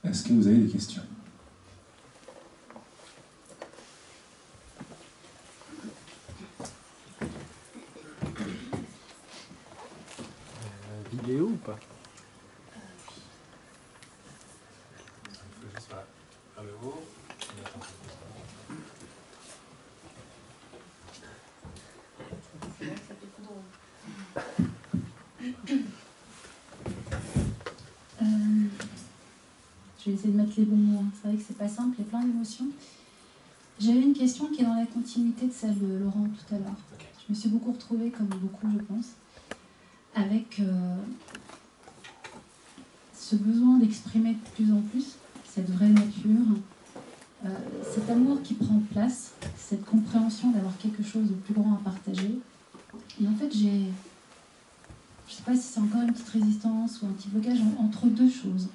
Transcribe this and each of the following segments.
Est-ce que vous avez des questions? Vidéo ou pas? Vers le haut. Je vais essayer de mettre les bons mots. C'est vrai que c'est pas simple, il y a plein d'émotions. J'avais une question qui est dans la continuité de celle de Laurent tout à l'heure. Je me suis beaucoup retrouvée, comme beaucoup je pense, avec ce besoin d'exprimer de plus en plus cette vraie nature, cet amour qui prend place, cette compréhension d'avoir quelque chose de plus grand à partager. Et en fait, je ne sais pas si c'est encore une petite résistance ou un petit blocage entre deux choses.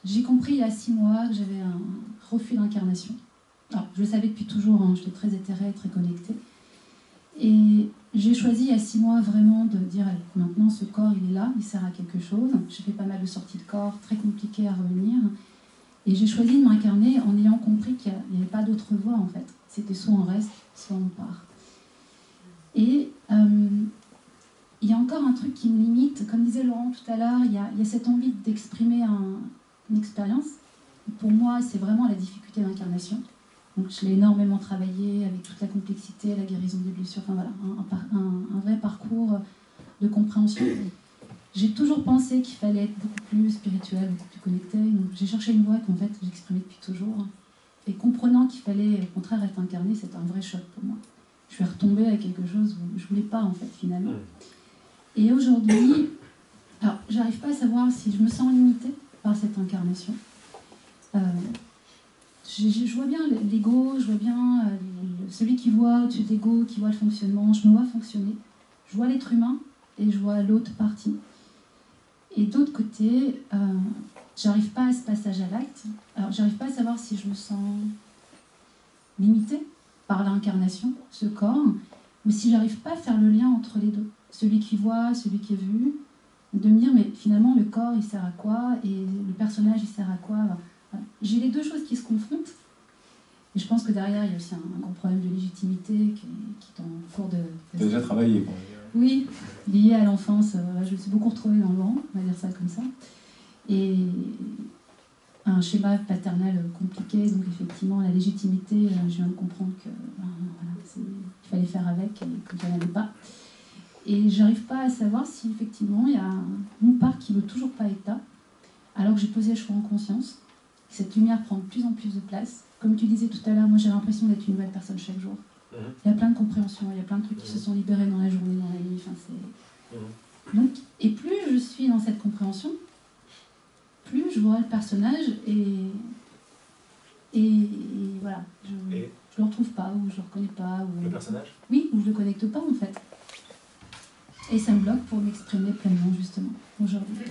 J'ai compris il y a 6 mois que j'avais un refus d'incarnation. Alors, je le savais depuis toujours, hein, j'étais très éthérée, très connectée. Et j'ai choisi il y a 6 mois vraiment de dire, allez, maintenant ce corps il est là, il sert à quelque chose. J'ai fait pas mal de sorties de corps, très compliquées à revenir. Et j'ai choisi de m'incarner en ayant compris qu'il n'y avait pas d'autre voie en fait. C'était soit on reste, soit on part. Et il y a encore un truc qui me limite. Comme disait Laurent tout à l'heure, il y a cette envie d'exprimer une expérience. Pour moi, c'est vraiment la difficulté d'incarnation. Donc je l'ai énormément travaillé avec toute la complexité, la guérison des blessures, enfin voilà, un vrai parcours de compréhension. J'ai toujours pensé qu'il fallait être beaucoup plus spirituel, beaucoup plus connecté. Donc j'ai cherché une voie qu'en fait j'exprimais depuis toujours. Et comprenant qu'il fallait au contraire être incarné, c'était un vrai choc pour moi. Je suis retombée à quelque chose où je ne voulais pas en fait finalement. Et aujourd'hui, alors j'arrive pas à savoir si je me sens limitée par cette incarnation. Je vois bien l'ego, je vois bien celui qui voit au-dessus de l'ego, qui voit le fonctionnement, je me vois fonctionner. Je vois l'être humain et je vois l'autre partie. Et d'autre côté, j'arrive pas à ce passage à l'acte. Alors j'arrive pas à savoir si je me sens limitée par l'incarnation, ce corps, ou si j'arrive pas à faire le lien entre les deux. Celui qui voit, celui qui est vu, de me dire mais finalement le corps il sert à quoi et le personnage il sert à quoi. J'ai les deux choses qui se confrontent. Et je pense que derrière, il y a aussi un gros problème de légitimité qui est en cours de... Tu as déjà travaillé, quoi. Oui, lié à l'enfance. Je me suis beaucoup retrouvée dans Laurent, on va dire ça comme ça. Et un schéma paternel compliqué, donc effectivement, la légitimité, je viens de comprendre que voilà, il fallait faire avec et que je n'en avais pas. Et j'arrive pas à savoir si effectivement, il y a une part qui ne veut toujours pas être là, alors que j'ai posé le choix en conscience. Cette lumière prend de plus en plus de place. Comme tu disais tout à l'heure, moi j'ai l'impression d'être une nouvelle personne chaque jour. Il y a plein de compréhension, il y a plein de trucs qui se sont libérés dans la journée, dans la nuit. Enfin, donc, et plus je suis dans cette compréhension, plus je vois le personnage et voilà, je le retrouve pas, ou je le reconnais pas. Ou... Le personnage? Oui, ou je le connecte pas en fait. Et ça me bloque pour m'exprimer pleinement justement aujourd'hui.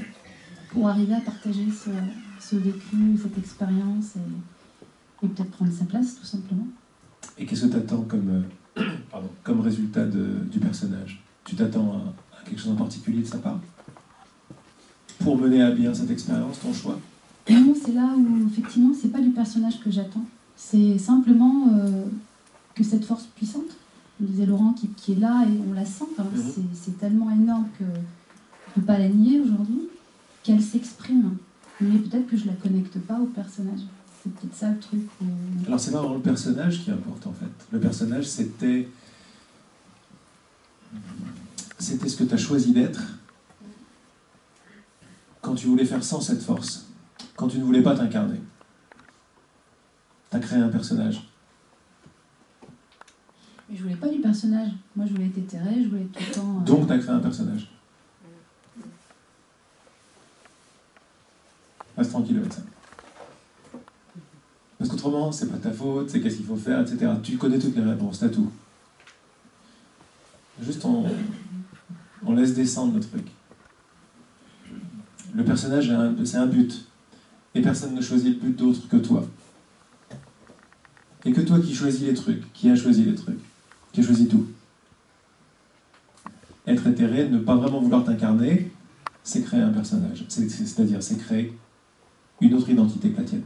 Pour arriver à partager ce vécu, cette expérience et peut-être prendre sa place tout simplement. Et qu'est-ce que tu attends comme résultat du personnage? Tu t'attends à quelque chose en particulier de sa part? Pour mener à bien cette expérience, ton choix? Non, c'est là où effectivement c'est pas du personnage que j'attends. C'est simplement que cette force puissante, on disait Laurent, qui est là et on la sent, enfin, c'est tellement énorme que je ne peux pas la nier aujourd'hui, qu'elle s'exprime. Mais peut-être que je la connecte pas au personnage. C'est peut-être ça le truc. Alors c'est pas vraiment le personnage qui importe en fait. Le personnage c'était ce que tu as choisi d'être quand tu voulais faire sans cette force, quand tu ne voulais pas t'incarner. Tu as créé un personnage. Mais je voulais pas du personnage. Moi je voulais être éthérée, je voulais être tout le temps... Donc tu as créé un personnage. Reste tranquille avec ça. Parce qu'autrement, c'est pas ta faute, c'est qu'est-ce qu'il faut faire, etc. Tu connais toutes les réponses, t'as tout. Juste on laisse descendre le truc. Le personnage, c'est un but. Et personne ne choisit le but d'autre que toi. Et que toi qui choisis les trucs, qui a choisi les trucs, qui a choisi tout. Être éthéré, ne pas vraiment vouloir t'incarner, c'est créer un personnage. C'est-à-dire, c'est créer une autre identité que la tienne.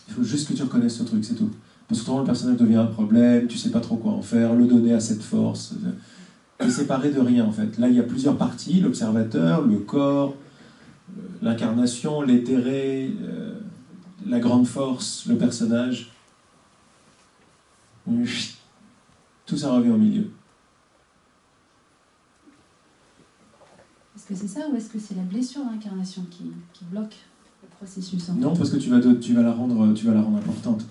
Il faut juste que tu reconnaisses ce truc, c'est tout. Parce que souvent le personnage devient un problème, tu sais pas trop quoi en faire, le donner à cette force. T'es séparé de rien en fait. Là il y a plusieurs parties, l'observateur, le corps, l'incarnation, l'éthéré, la grande force, le personnage. Tout ça revient au milieu. Est-ce que c'est ça ou est-ce que c'est la blessure d'incarnation qui bloque le processus Non, parce que tu vas la rendre importante.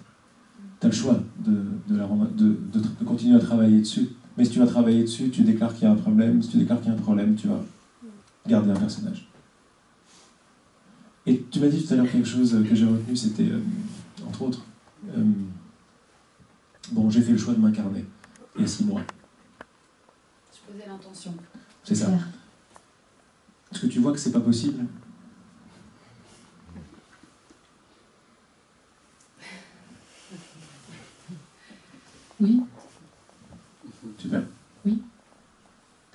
Tu as le choix de continuer à travailler dessus. Mais si tu vas travailler dessus, tu déclares qu'il y a un problème. Si tu déclares qu'il y a un problème, tu vas garder un personnage. Et tu m'as dit tout à l'heure quelque chose que j'ai retenu, c'était, entre autres, bon, j'ai fait le choix de m'incarner il y a 6 mois. Je posais l'intention. C'est ça. Est-ce que tu vois que c'est pas possible ? Oui. Super. Oui.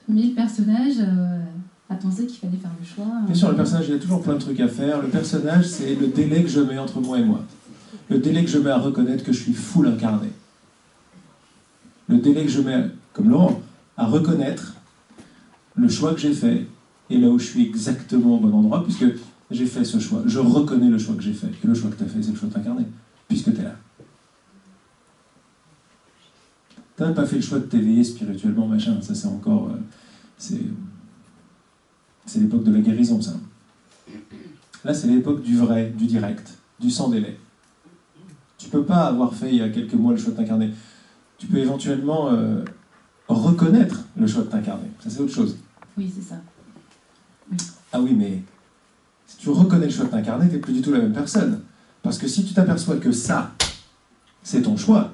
Mais le personnage a pensé qu'il fallait faire le choix. Bien sûr, le personnage, il a toujours plein de trucs à faire. Le personnage, c'est le délai que je mets entre moi et moi. Le délai que je mets à reconnaître que je suis full incarné. Le délai que je mets, comme Laurent, à reconnaître le choix que j'ai fait et là où je suis exactement au bon endroit, puisque j'ai fait ce choix. Je reconnais le choix que j'ai fait. Et le choix que tu as fait, c'est le choix de t'incarner, puisque tu es là. Tu n'as même pas fait le choix de t'éveiller spirituellement, machin. Ça, c'est encore... c'est l'époque de la guérison, ça. Là, c'est l'époque du vrai, du direct, du sans délai. Tu peux pas avoir fait il y a quelques mois le choix de t'incarner. Tu peux éventuellement reconnaître le choix de t'incarner. Ça, c'est autre chose. Oui, c'est ça. Oui. Ah oui, mais si tu reconnais le choix de t'incarner, tu n'es plus du tout la même personne. Parce que si tu t'aperçois que ça, c'est ton choix,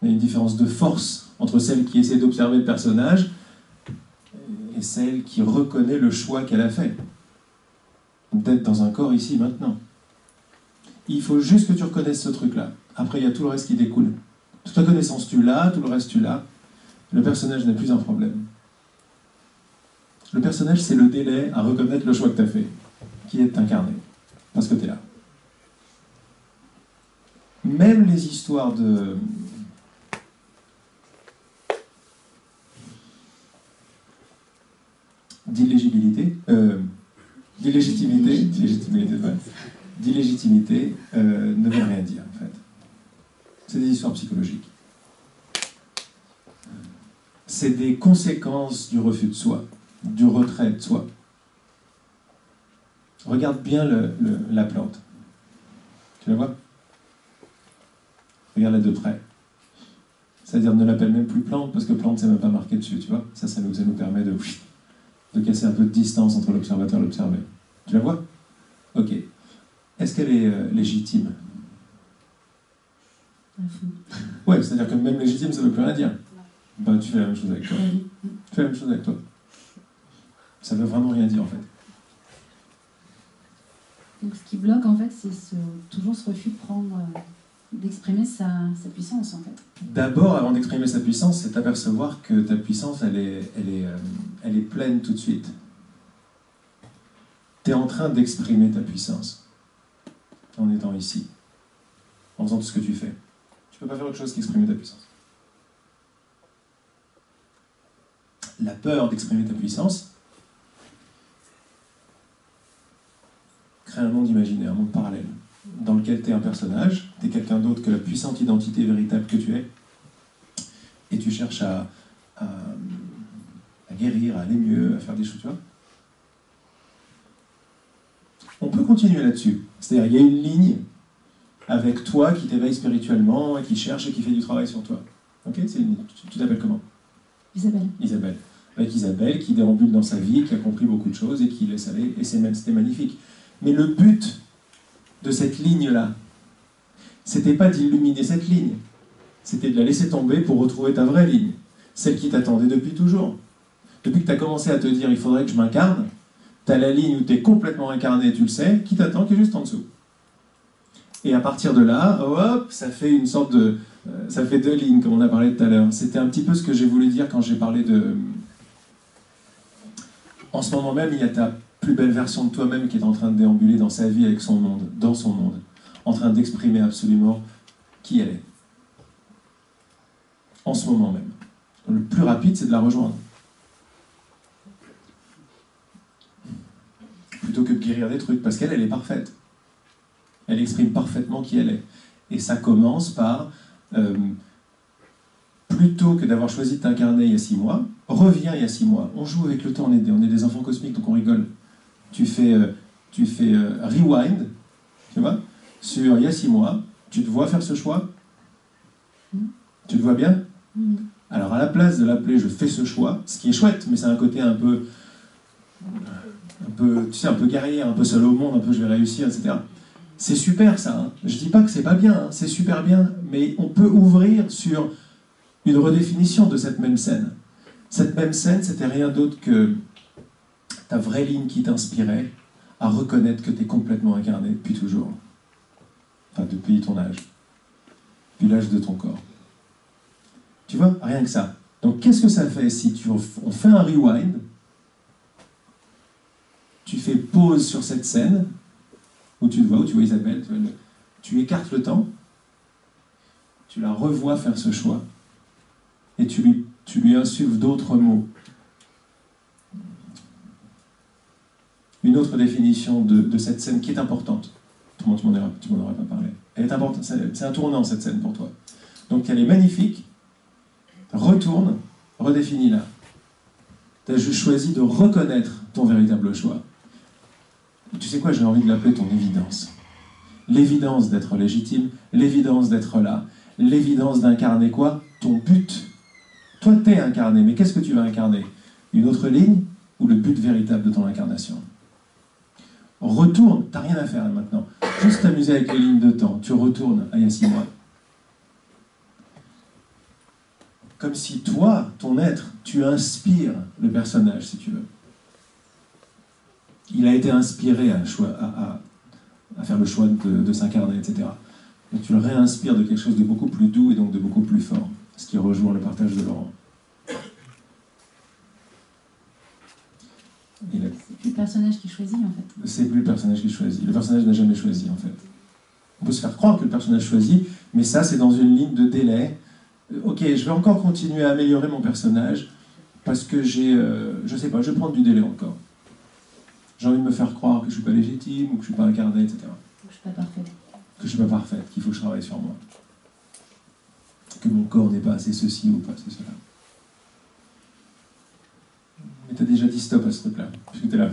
il y a une différence de force entre celle qui essaie d'observer le personnage et celle qui reconnaît le choix qu'elle a fait. D'être dans un corps ici, maintenant. Il faut juste que tu reconnaisses ce truc-là. Après, il y a tout le reste qui découle. Toute la connaissance, tu l'as, tout le reste, tu l'as. Le personnage n'est plus un problème. Le personnage, c'est le délai à reconnaître le choix que tu as fait, qui est de t'incarner, parce que tu es là. Même les histoires d'illégitimité ne veut rien dire, en fait. C'est des histoires psychologiques. C'est des conséquences du refus de soi, du retrait de soi. Regarde bien la plante. Tu la vois ? Regarde-la de près. C'est-à-dire ne l'appelle même plus plante, parce que plante, c'est même pas marqué dessus, tu vois ? Ça nous permet de casser un peu de distance entre l'observateur et l'observé. Tu la vois ? Ok. Est-ce qu'elle est légitime ? Ouais, c'est-à-dire que même légitime, ça ne veut plus rien dire. Ben, tu fais la même chose avec toi. Tu fais la même chose avec toi. Ça ne veut vraiment rien dire, en fait. Donc ce qui bloque, en fait, c'est toujours ce refus d'exprimer sa puissance, en fait. D'abord, avant d'exprimer sa puissance, c'est d'apercevoir que ta puissance, elle est pleine tout de suite. Tu es en train d'exprimer ta puissance en étant ici, en faisant tout ce que tu fais. Tu ne peux pas faire autre chose qu'exprimer ta puissance. La peur d'exprimer ta puissance crée un monde imaginaire, un monde parallèle, dans lequel tu es un personnage, tu es quelqu'un d'autre que la puissante identité véritable que tu es, et tu cherches à guérir, à aller mieux, à faire des choses, tu vois. On peut continuer là-dessus. C'est-à-dire, il y a une ligne avec toi qui t'éveille spirituellement, et qui cherche et qui fait du travail sur toi. Ok ? Tu t'appelles comment ? Isabelle. Isabelle. Avec Isabelle qui déambule dans sa vie, qui a compris beaucoup de choses et qui laisse aller, et c'était magnifique. Mais le but de cette ligne-là, c'était pas d'illuminer cette ligne, c'était de la laisser tomber pour retrouver ta vraie ligne, celle qui t'attendait depuis toujours. Depuis que tu as commencé à te dire « il faudrait que je m'incarne », tu as la ligne où tu es complètement incarné, tu le sais, qui t'attend, qui est juste en dessous. Et à partir de là, hop, ça fait une sorte de... ça fait 2 lignes, comme on a parlé tout à l'heure. C'était un petit peu ce que j'ai voulu dire quand j'ai parlé de... En ce moment même, il y a ta plus belle version de toi-même qui est en train de déambuler dans sa vie avec son monde, dans son monde, en train d'exprimer absolument qui elle est. En ce moment même. Le plus rapide, c'est de la rejoindre. Plutôt que de guérir des trucs, parce qu'elle, elle est parfaite. Elle exprime parfaitement qui elle est. Et ça commence par, plutôt que d'avoir choisi de t'incarner il y a 6 mois, reviens il y a 6 mois. On joue avec le temps, on est des enfants cosmiques, donc on rigole. Tu fais rewind, tu vois, sur il y a 6 mois, tu te vois faire ce choix? Tu te vois bien? Alors à la place de l'appeler je fais ce choix, ce qui est chouette, mais c'est un côté un peu, tu sais, un peu guerrier, un peu seul au monde, un peu je vais réussir, etc. C'est super ça, hein. Je dis pas que c'est pas bien, hein. C'est super bien, mais on peut ouvrir sur une redéfinition de cette même scène. Cette même scène, c'était rien d'autre que ta vraie ligne qui t'inspirait à reconnaître que tu es complètement incarné depuis toujours. Enfin, depuis ton âge. Depuis l'âge de ton corps. Tu vois, rien que ça. Donc, qu'est-ce que ça fait si on fait un rewind, tu fais pause sur cette scène, où tu vois Isabelle, tu écartes le temps, tu la revois faire ce choix, et tu lui insuffles d'autres mots. Une autre définition de cette scène qui est importante. Tu m'en aurais pas parlé. Elle est importante, c'est un tournant cette scène pour toi. Donc elle est magnifique. Retourne, redéfinis-la. Tu as juste choisi de reconnaître ton véritable choix. Tu sais quoi, j'ai envie de l'appeler ton évidence. L'évidence d'être légitime, l'évidence d'être là, l'évidence d'incarner quoi? Ton but. Toi, t'es incarné, mais qu'est-ce que tu vas incarner? Une autre ligne ou le but véritable de ton incarnation? Retourne, t'as rien à faire là, maintenant. Juste t'amuser avec les lignes de temps. Tu retournes à il y a 6 mois. Comme si toi, ton être, tu inspires le personnage, si tu veux. Il a été inspiré à faire le choix de s'incarner, etc. Et tu le réinspires de quelque chose de beaucoup plus doux et donc de beaucoup plus fort. Ce qui rejoint le partage de Laurent. C'est plus le personnage qui choisit, en fait. C'est plus le personnage qui choisit. Le personnage n'a jamais choisi, en fait. On peut se faire croire que le personnage choisit, mais ça, c'est dans une ligne de délai. Ok, je vais encore continuer à améliorer mon personnage, parce que je sais pas, je vais prendre du délai encore. J'ai envie de me faire croire que je suis pas légitime, ou que je suis pas incarné, etc. Que je suis pas parfaite. Que je suis pas parfaite, qu'il faut que je travaille sur moi. Que mon corps n'est pas assez ceci ou pas assez cela. Mais t'as déjà dit stop à ce truc-là, puisque t'es là.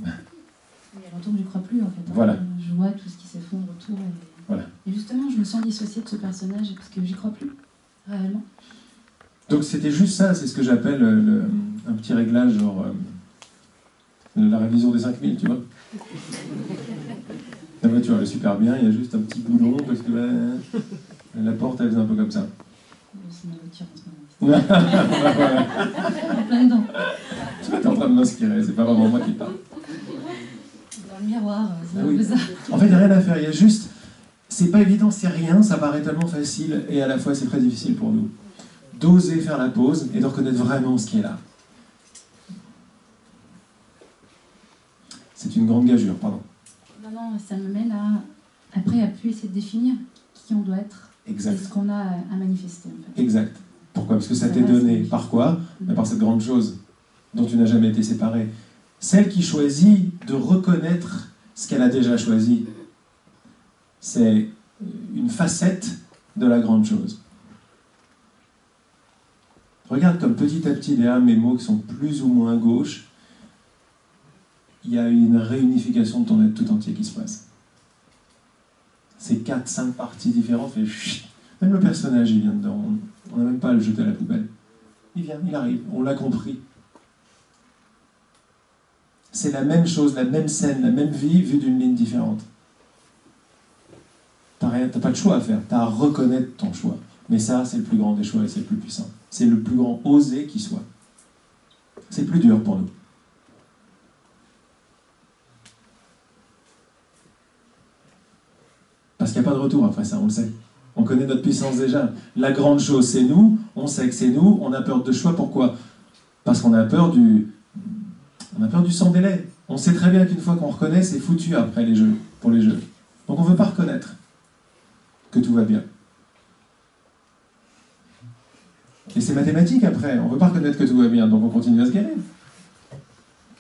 Et à l'entour, je crois plus, en fait. Voilà. Je vois tout ce qui s'effondre autour. Voilà. Et justement, je me sens dissociée de ce personnage, parce que j'y crois plus, réellement. Donc c'était juste ça, c'est ce que j'appelle un petit réglage, genre la révision des 5000, tu vois. La voiture elle est super bien, il y a juste un petit boulon, parce que la porte elle est un peu comme ça. C'est ma voiture en ce moment. Voilà. En plein dedans. Tu vois, t'es en train de m'inspirer, c'est pas vraiment moi qui parle. Dans le miroir, c'est un oui. peu ça. En fait, il n'y a rien à faire, il y a juste... C'est pas évident, c'est rien, ça paraît tellement facile, et à la fois c'est très difficile pour nous. D'oser faire la pause et de reconnaître vraiment ce qui est là. C'est une grande gageure, pardon. Non, ça me mène après à plus essayer de définir qui on doit être. Exact. Et ce qu'on a à manifester, en fait. Exact. Pourquoi? Parce que ça t'est donné. Par quoi? Par cette grande chose dont tu n'as jamais été séparé. Celle qui choisit de reconnaître ce qu'elle a déjà choisi. C'est une facette de la grande chose. Regarde comme petit à petit, derrière mes mots qui sont plus ou moins gauches, il y a une réunification de ton être tout entier qui se passe. Ces 4-5 parties différentes, mais même le personnage, il vient dedans. On n'a même pas à le jeter à la poubelle. Il vient, il arrive, on l'a compris. C'est la même chose, la même scène, la même vie, vue d'une ligne différente. T'as pas de choix à faire, t'as à reconnaître ton choix. Mais ça, c'est le plus grand des choix et c'est le plus puissant. C'est le plus grand oser qui soit. C'est plus dur pour nous. Parce qu'il n'y a pas de retour après ça, on le sait. On connaît notre puissance déjà. La grande chose, c'est nous, on sait que c'est nous, on a peur de choix. Pourquoi? Parce qu'on a peur On a peur du sans délai. On sait très bien qu'une fois qu'on reconnaît, c'est foutu après les jeux, pour les jeux. Donc on ne veut pas reconnaître que tout va bien. Et c'est mathématique après, on ne veut pas reconnaître que tout va bien, donc on continue à se guérir.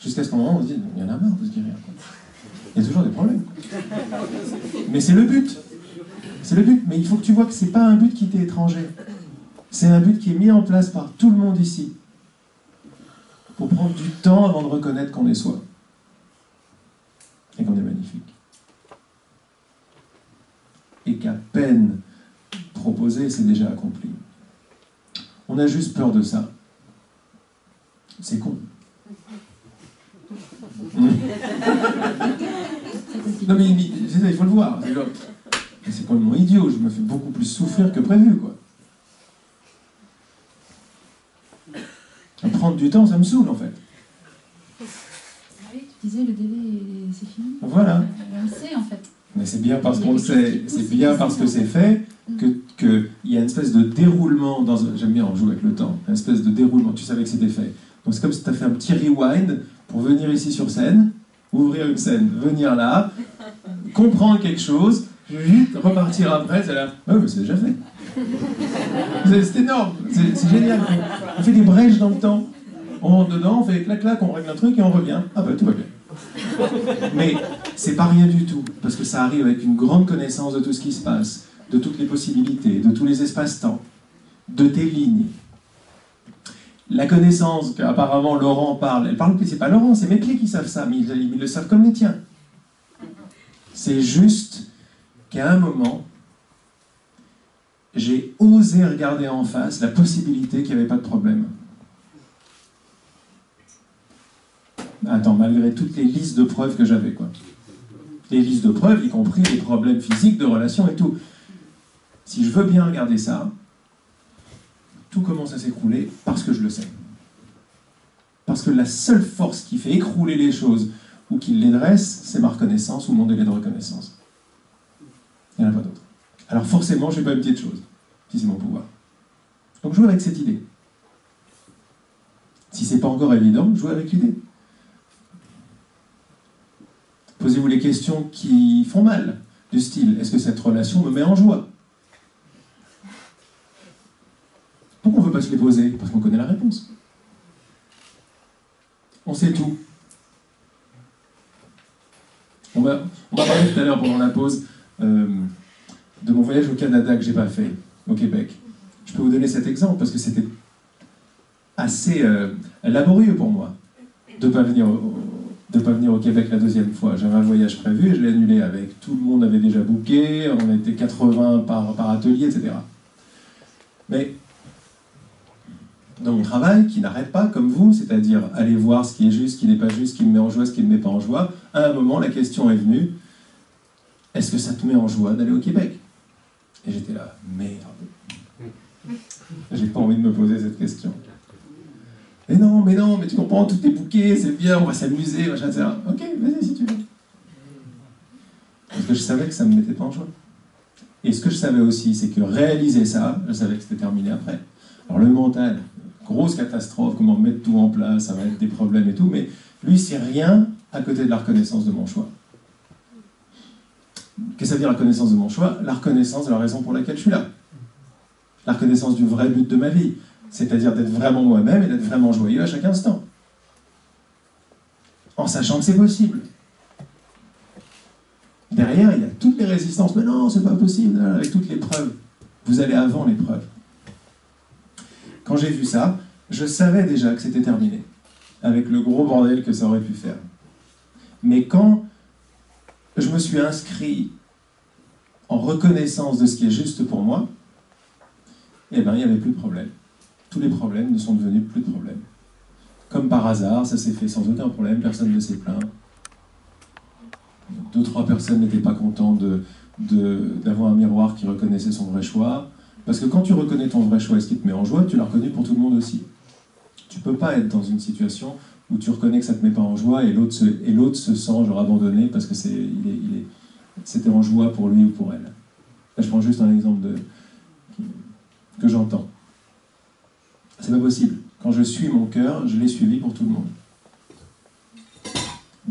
Jusqu'à ce moment où on se dit, il y en a marre de se guérir. Il y a toujours des problèmes. Mais c'est le but. C'est le but. Mais il faut que tu vois que ce n'est pas un but qui t'est étranger. C'est un but qui est mis en place par tout le monde ici. Pour prendre du temps avant de reconnaître qu'on est soi. Et qu'on est magnifique. Et qu'à peine proposé, c'est déjà accompli. On a juste peur de ça. C'est con. Non mais il faut le voir. C'est complètement idiot. Je me fais beaucoup plus souffrir que prévu, quoi. Prendre du temps, ça me saoule, en fait. Oui, tu disais le délai, c'est fini. Voilà. On le sait, en fait. Mais c'est bien parce qu'on le sait, c'est bien parce que c'est fait, qu'il y a une espèce de déroulement, j'aime bien en jouer avec le temps, une espèce de déroulement, tu savais que c'était fait. Donc c'est comme si tu as fait un petit rewind pour venir ici sur scène, ouvrir une scène, venir là, comprendre quelque chose, vite repartir après, c'est là, oh, mais c'est déjà fait. C'est énorme, c'est génial. On fait des brèches dans le temps, on rentre dedans, on fait clac-clac, on règle un truc et on revient, ah bah tout va bien. Mais c'est pas rien du tout, parce que ça arrive avec une grande connaissance de tout ce qui se passe, de toutes les possibilités, de tous les espaces-temps, de tes lignes. La connaissance qu'apparemment Laurent parle, elle parle, c'est pas Laurent, c'est mes pieds qui savent ça, mais ils le savent comme les tiens. C'est juste qu'à un moment, j'ai osé regarder en face la possibilité qu'il n'y avait pas de problème. Attends, malgré toutes les listes de preuves que j'avais, quoi. Les listes de preuves, y compris les problèmes physiques, de relations et tout. Si je veux bien regarder ça, tout commence à s'écrouler parce que je le sais. Parce que la seule force qui fait écrouler les choses ou qui les dresse, c'est ma reconnaissance ou mon délai de reconnaissance. Il n'y en a pas d'autre. Alors forcément, je ne fais pas une petite chose, si c'est mon pouvoir. Donc jouez avec cette idée. Si ce n'est pas encore évident, jouez avec l'idée. Posez-vous les questions qui font mal, du style, est-ce que cette relation me met en joie? Pourquoi on ne veut pas se les poser? Parce qu'on connaît la réponse. On sait tout. On m'a parlé tout à l'heure pendant la pause de mon voyage au Canada que je n'ai pas fait, au Québec. Je peux vous donner cet exemple parce que c'était assez laborieux pour moi de ne pas venir au Québec la deuxième fois. J'avais un voyage prévu et je l'ai annulé avec. Tout le monde avait déjà booké, on était 80 par atelier, etc. Mais dans mon travail, qui n'arrête pas, comme vous, c'est-à-dire aller voir ce qui est juste, ce qui n'est pas juste, ce qui me met en joie, ce qui ne me met pas en joie, à un moment, la question est venue, est-ce que ça te met en joie d'aller au Québec? Et j'étais là, merde. J'ai pas envie de me poser cette question. Mais non, mais tu comprends, tout est booké, c'est bien, on va s'amuser, machin, etc. Ok, vas-y si tu veux. Parce que je savais que ça ne me mettait pas en joie. Et ce que je savais aussi, c'est que réaliser ça, je savais que c'était terminé après. Alors le mental, grosse catastrophe, comment mettre tout en place, ça va être des problèmes et tout, mais lui, c'est rien à côté de la reconnaissance de mon choix. Qu'est-ce que ça veut dire la reconnaissance de mon choix? La reconnaissance de la raison pour laquelle je suis là. La reconnaissance du vrai but de ma vie. C'est-à-dire d'être vraiment moi-même et d'être vraiment joyeux à chaque instant. En sachant que c'est possible. Derrière, il y a toutes les résistances. Mais non, c'est pas possible, avec toutes les preuves. Vous allez avant les preuves. Quand j'ai vu ça, je savais déjà que c'était terminé. Avec le gros bordel que ça aurait pu faire. Mais quand je me suis inscrit en reconnaissance de ce qui est juste pour moi, eh bien, il n'y avait plus de problème. Tous les problèmes ne sont devenus plus de problèmes. Comme par hasard, ça s'est fait sans aucun problème, personne ne s'est plaint. 2-3 personnes n'étaient pas contentes d'avoir un miroir qui reconnaissait son vrai choix. Parce que quand tu reconnais ton vrai choix et ce qui te met en joie, tu l'as reconnu pour tout le monde aussi. Tu ne peux pas être dans une situation où tu reconnais que ça ne te met pas en joie et l'autre se sent genre abandonné parce que c'était en joie pour lui ou pour elle. Là, je prends juste un exemple que j'entends. C'est pas possible. Quand je suis mon cœur, je l'ai suivi pour tout le monde.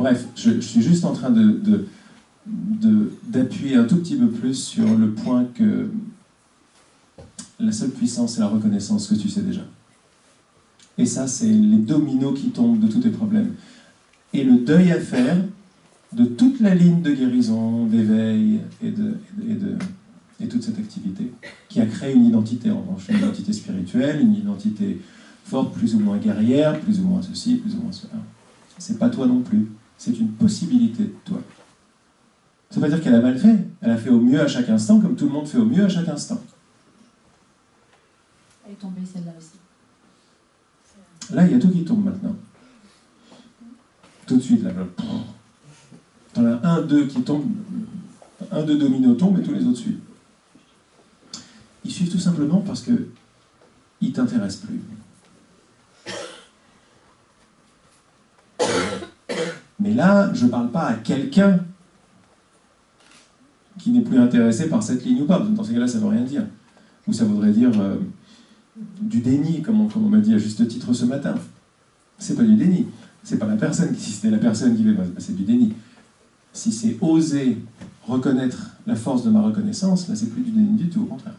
Bref, je suis juste en train d'appuyer un tout petit peu plus sur le point que la seule puissance, c'est la reconnaissance que tu sais déjà. Et ça, c'est les dominos qui tombent de tous tes problèmes. Et le deuil à faire de toute la ligne de guérison, d'éveil et toute cette activité, qui a créé une identité, en revanche, une identité spirituelle, une identité forte, plus ou moins guerrière, plus ou moins ceci, plus ou moins cela. C'est pas toi non plus, c'est une possibilité de toi. Ça veut pas dire qu'elle a mal fait, elle a fait au mieux à chaque instant, comme tout le monde fait au mieux à chaque instant. Elle est tombée celle-là aussi. Là, il y a tout qui tombe maintenant. Tout de suite, là. T'en as un, deux qui tombent, un, deux dominos tombent et tous les autres suivent. Ils suivent tout simplement parce que ils ne t'intéressent plus. Mais là, je ne parle pas à quelqu'un qui n'est plus intéressé par cette ligne ou pas. Dans ces cas-là, ça ne veut rien dire. Ou ça voudrait dire du déni, comme on m'a dit à juste titre ce matin. C'est pas du déni. C'est pas la personne qui, si c'était la personne qui fait, c'est du déni. Si c'est oser reconnaître la force de ma reconnaissance, là, c'est plus du déni du tout, au contraire.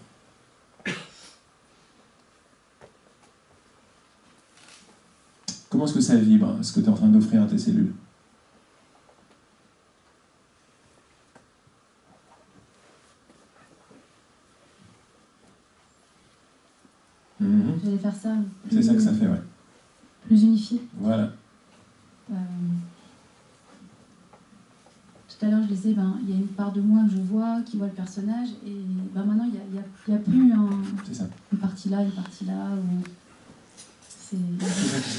Comment est-ce que ça vibre, ce que tu es en train d'offrir à tes cellules? J'allais faire ça. C'est ça que ça fait, ouais. Plus unifié. Voilà. Tout à l'heure, je disais, il y a une part de moi que je vois, qui voit le personnage, et maintenant, il n'y a plus une partie là, où c'est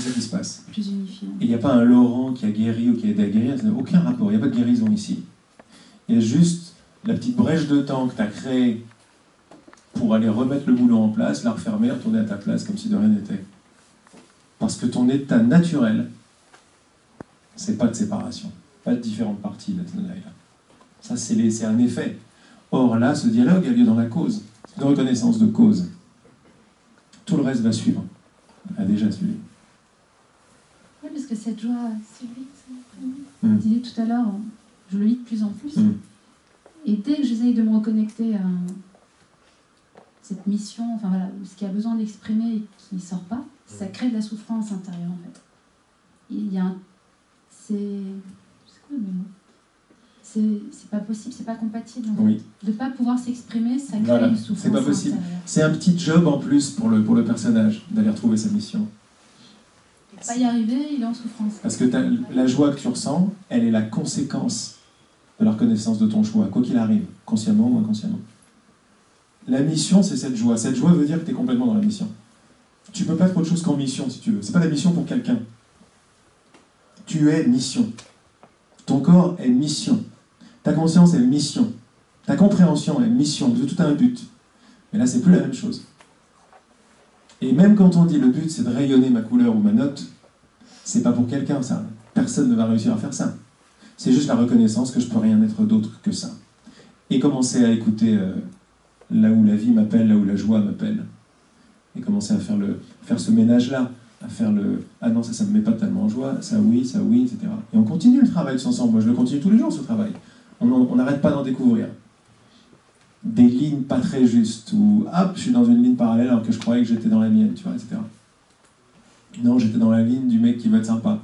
ça qui se passe. Plus unifié. Et il n'y a pas un Laurent qui a guéri ou qui a aidé à guérir, ça n'a aucun rapport, il n'y a pas de guérison ici. Il y a juste la petite brèche de temps que tu as créée pour aller remettre le boulot en place, la refermer, retourner à ta place comme si de rien n'était. Parce que ton état naturel, c'est pas de séparation, pas de différentes parties là. Ça, c'est un effet. Or là, ce dialogue a lieu dans la cause, de reconnaissance de cause. Tout le reste va suivre, a déjà suivi. Oui, parce que cette joie, c'est lui, je disais tout à l'heure, je le lis de plus en plus. Et dès que j'essaye de me reconnecter à cette mission, enfin voilà, ce qui a besoin d'exprimer et qui ne sort pas, ça crée de la souffrance intérieure en fait. Il y a c'est quoi le mot? C'est pas possible, c'est pas compatible en fait. Oui. De ne pas pouvoir s'exprimer, ça crée une souffrance. C'est pas possible. Intérieure. C'est un petit job en plus pour le personnage, d'aller retrouver sa mission. Il ne peut pas y arriver, il est en souffrance. Parce que la joie que tu ressens, elle est la conséquence de la reconnaissance de ton choix, quoi qu'il arrive, consciemment ou inconsciemment. La mission, c'est cette joie. Cette joie veut dire que tu es complètement dans la mission. Tu peux pas être autre chose qu'en mission, si tu veux. C'est pas la mission pour quelqu'un. Tu es mission. Ton corps est mission. Ta conscience est mission. Ta compréhension est mission. Tout a un but. Mais là, c'est plus la même chose. Et même quand on dit le but, c'est de rayonner ma couleur ou ma note, c'est pas pour quelqu'un, ça. Personne ne va réussir à faire ça. C'est juste la reconnaissance que je peux rien être d'autre que ça. Et commencer à écouter là où la vie m'appelle, là où la joie m'appelle. Et commencer à faire ce ménage-là, à faire ah non, ça me met pas tellement en joie, ça oui, etc. Et on continue le travail tous ensemble. Moi, je le continue tous les jours, ce travail. On n'arrête pas d'en découvrir. Des lignes pas très justes, où hop, je suis dans une ligne parallèle alors que je croyais que j'étais dans la mienne, tu vois, etc. Non, j'étais dans la ligne du mec qui veut être sympa.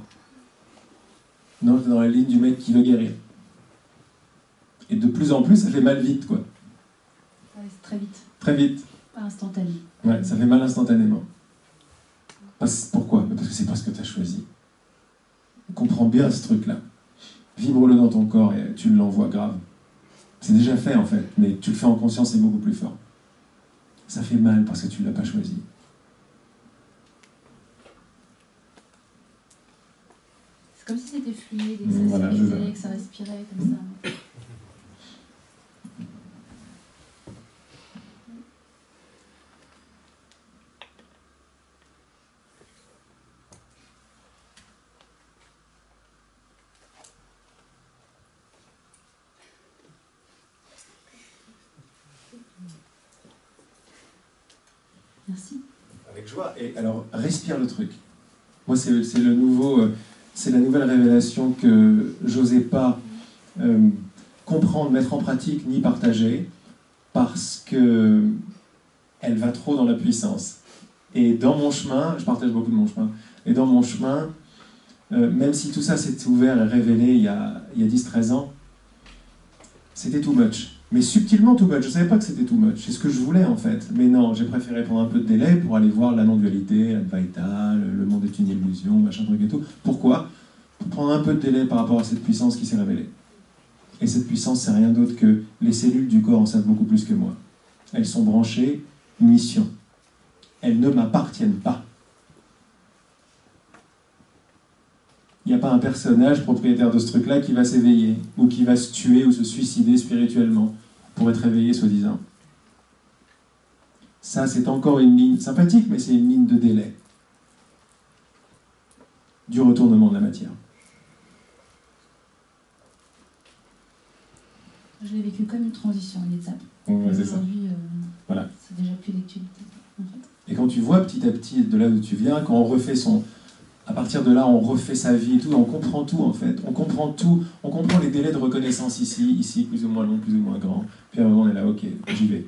Non, j'étais dans la ligne du mec qui veut guérir. Et de plus en plus, ça fait mal vite, quoi. Ouais, c'est très vite. Très vite. Pas instantané. Ouais, ça fait mal instantanément. Pourquoi? Parce que c'est pas ce que tu as choisi. Comprends bien ce truc-là. Vibre-le dans ton corps et tu l'envoies grave. C'est déjà fait en fait, mais tu le fais en conscience, c'est beaucoup plus fort. Ça fait mal parce que tu ne l'as pas choisi. C'est comme si c'était fluide et que ça s'amusait, que ça respirait comme ça. Merci. Avec joie. Et alors, respire le truc. Moi, c'est le nouveau... c'est la nouvelle révélation que j'osais pas comprendre, mettre en pratique, ni partager, parce que elle va trop dans la puissance. Et dans mon chemin, je partage beaucoup de mon chemin, et dans mon chemin, même si tout ça s'est ouvert et révélé il y a 10-13 ans, c'était too much. Mais subtilement too much. Je ne savais pas que c'était too much. C'est ce que je voulais en fait. Mais non, j'ai préféré prendre un peu de délai pour aller voir la non-dualité, l'Advaita, le monde est une illusion, machin truc et tout. Pourquoi ? Pour prendre un peu de délai par rapport à cette puissance qui s'est révélée. Et cette puissance, c'est rien d'autre que les cellules du corps en savent beaucoup plus que moi. Elles sont branchées mission. Elles ne m'appartiennent pas. Il n'y a pas un personnage propriétaire de ce truc-là qui va s'éveiller, ou qui va se tuer ou se suicider spirituellement pour être éveillé, soi-disant. Ça, c'est encore une ligne sympathique, mais c'est une ligne de délai du retournement de la matière. Je l'ai vécu comme une transition, une étape. Ouais, c'est aujourd'hui, voilà. C'est déjà plus d'actualité, en fait. Et quand tu vois petit à petit de là où tu viens, quand on refait à partir de là, on refait sa vie et tout, on comprend tout en fait. On comprend tout, on comprend les délais de reconnaissance ici, plus ou moins long, plus ou moins grand. Puis à un moment, on est là, ok, j'y vais.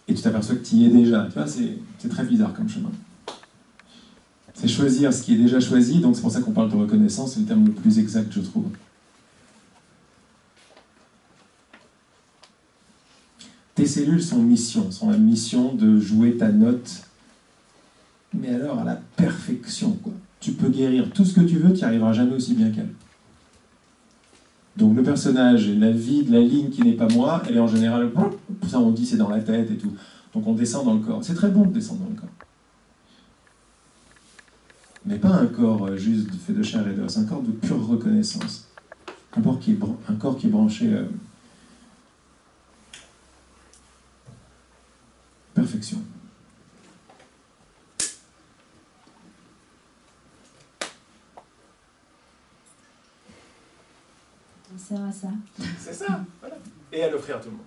Et tu t'aperçois que tu y es déjà. Tu vois, c'est très bizarre comme chemin. C'est choisir ce qui est déjà choisi, donc c'est pour ça qu'on parle de reconnaissance, c'est le terme le plus exact, je trouve. Tes cellules sont la mission de jouer ta note, mais alors à la perfection, quoi. Tu peux guérir tout ce que tu veux, tu n'y arriveras jamais aussi bien qu'elle. Donc le personnage, la vie de la ligne qui n'est pas moi, elle est en général, pour ça on dit c'est dans la tête et tout. Donc on descend dans le corps. C'est très bon de descendre dans le corps. Mais pas un corps juste fait de chair et d'os, un corps de pure reconnaissance. Un corps qui est branché perfection. On sert à ça. C'est ça, voilà. Et à l'offrir à tout le monde.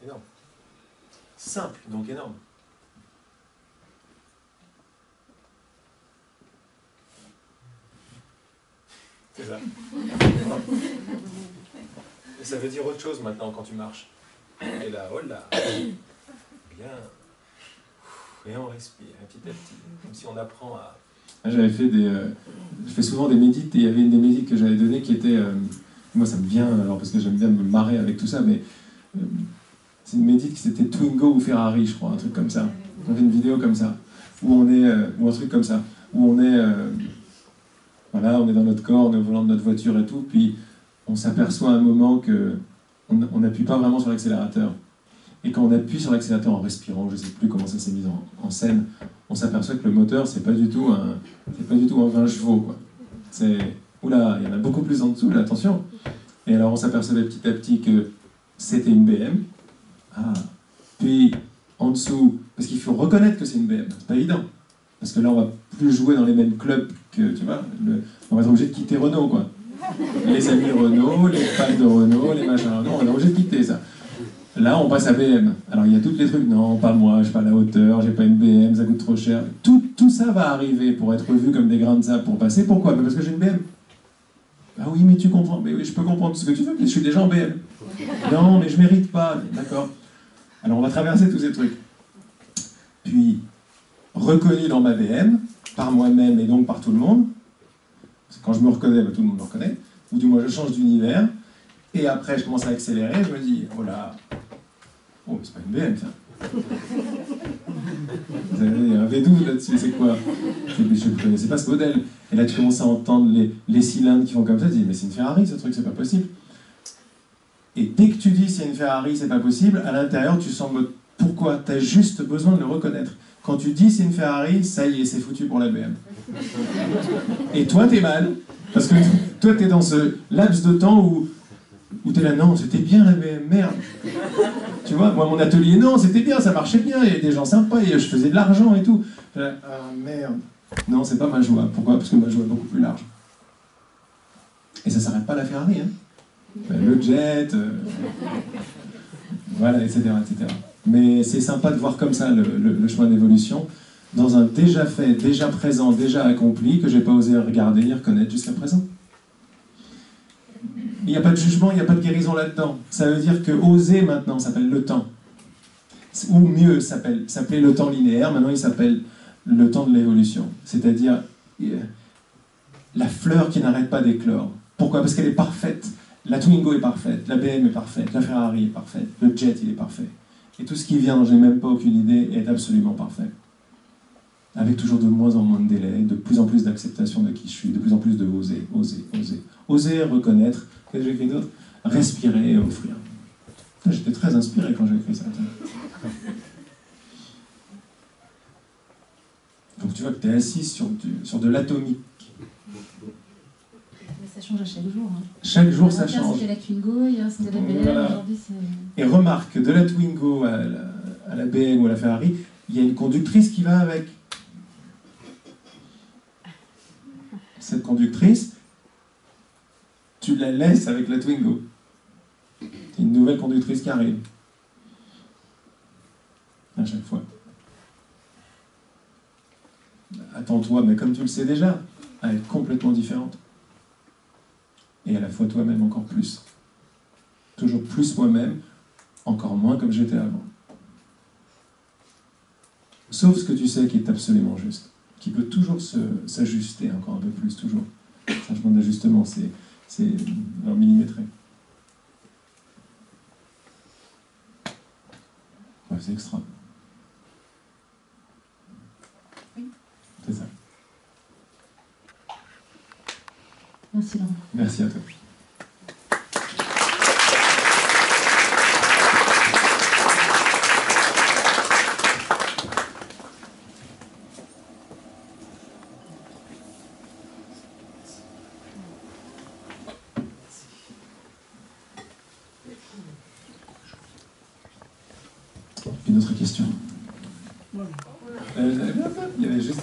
Énorme. Simple, donc énorme. C'est ça. Et ça veut dire autre chose maintenant quand tu marches. Et là, oh là. Bien. Et on respire petit à petit. Comme si on apprend à... J'avais fait je fais souvent des médites, et il y avait une des médites que j'avais données qui était... moi ça me vient, alors parce que j'aime bien me marrer avec tout ça, mais... c'est une médite qui c'était Twingo ou Ferrari, je crois, un truc comme ça. On fait une vidéo comme ça, où on est... ou un truc comme ça, où on est... voilà, on est dans notre corps, on est au volant de notre voiture et tout, puis on s'aperçoit à un moment que on n'appuie pas vraiment sur l'accélérateur. Et quand on appuie sur l'accélérateur en respirant, je ne sais plus comment ça s'est mis en scène, on s'aperçoit que le moteur, c'est pas du tout un 20 chevaux, quoi. C'est... Oula, il y en a beaucoup plus en dessous, là, attention. Et alors on s'apercevait petit à petit que c'était une BM. Ah. Puis en dessous, parce qu'il faut reconnaître que c'est une BM, c'est pas évident. Parce que là, on va plus jouer dans les mêmes clubs que, tu vois, on va être obligé de quitter Renault, quoi. Les amis Renault, les fans de Renault, les machins Renault, on est obligé de quitter ça. Là, on passe à BM. Alors, il y a tous les trucs, non, pas moi, je suis pas à la hauteur, j'ai pas une BM, ça coûte trop cher. Tout ça va arriver pour être vu comme des grains de sable pour passer. Pourquoi ? Parce que j'ai une BM. Ah oui, mais tu comprends. Mais oui, je peux comprendre ce que tu veux, mais je suis déjà en BM. Non, mais je mérite pas. D'accord. Alors, on va traverser tous ces trucs. Puis, reconnu dans ma BM, par moi-même et donc par tout le monde. Parce que quand je me reconnais, tout le monde me reconnaît. Ou du moins, je change d'univers. Et après, je commence à accélérer. Je me dis, oh là, oh, c'est pas une BM, ça. Vous avez un V12 là-dessus, c'est quoi ? Je ne connaissais pas ce modèle. Et là, tu commences à entendre les cylindres qui font comme ça. Tu dis, mais c'est une Ferrari, ce truc, c'est pas possible. Et dès que tu dis c'est une Ferrari, c'est pas possible, à l'intérieur, tu sens pourquoi ? Tu as juste besoin de le reconnaître. Quand tu dis c'est une Ferrari, ça y est, c'est foutu pour la BM. Et toi, t'es mal, parce que toi, t'es dans ce laps de temps où t'es là, non, c'était bien la BM, merde. Tu vois, moi, mon atelier, non, c'était bien, ça marchait bien, il y avait des gens sympas, et je faisais de l'argent et tout. Ah, merde. Non, c'est pas ma joie. Pourquoi ? Parce que ma joie est beaucoup plus large. Et ça s'arrête pas à la Ferrari, hein. Le jet, voilà, etc., etc. Mais c'est sympa de voir comme ça le chemin d'évolution, dans un déjà fait, déjà présent, déjà accompli, que j'ai pas osé regarder ni reconnaître jusqu'à présent. Il n'y a pas de jugement, il n'y a pas de guérison là-dedans. Ça veut dire que oser maintenant s'appelle le temps. Ou mieux, s'appelait le temps linéaire, maintenant il s'appelle le temps de l'évolution. C'est-à-dire la fleur qui n'arrête pas d'éclore. Pourquoi? Parce qu'elle est parfaite. La Twingo est parfaite, la BM est parfaite, la Ferrari est parfaite, le jet il est parfait. Et tout ce qui vient, dont je n'ai même pas aucune idée, est absolument parfait. Avec toujours de moins en moins de délai, de plus en plus d'acceptation de qui je suis, de plus en plus de oser, oser, oser. Oser reconnaître, qu'est-ce que j'ai écrit d'autre? Respirer et offrir. J'étais très inspiré quand j'ai écrit ça. Donc tu vois que tu es assis sur de l'atomique. Mais ça change à chaque jour. Hein. Chaque jour ça Hier, change. c'était la Twingo, hier c'était la BM, Voilà. aujourd'hui c'est... Et remarque que de la Twingo à la BM ou à la Ferrari, il y a une conductrice qui va avec. Cette conductrice, tu la laisses avec la Twingo. C'est une nouvelle conductrice qui arrive. À chaque fois. Attends-toi, mais comme tu le sais déjà, à être complètement différente. Et à la fois toi-même encore plus. Toujours plus moi-même, encore moins comme j'étais avant. Sauf ce que tu sais qui est absolument juste, qui peut toujours s'ajuster encore un peu plus, toujours. Un changement d'ajustement, c'est alors millimétré. Ouais, c'est extra. Oui. C'est ça. Merci Laurent. Merci à toi. Une autre question? Il y avait juste...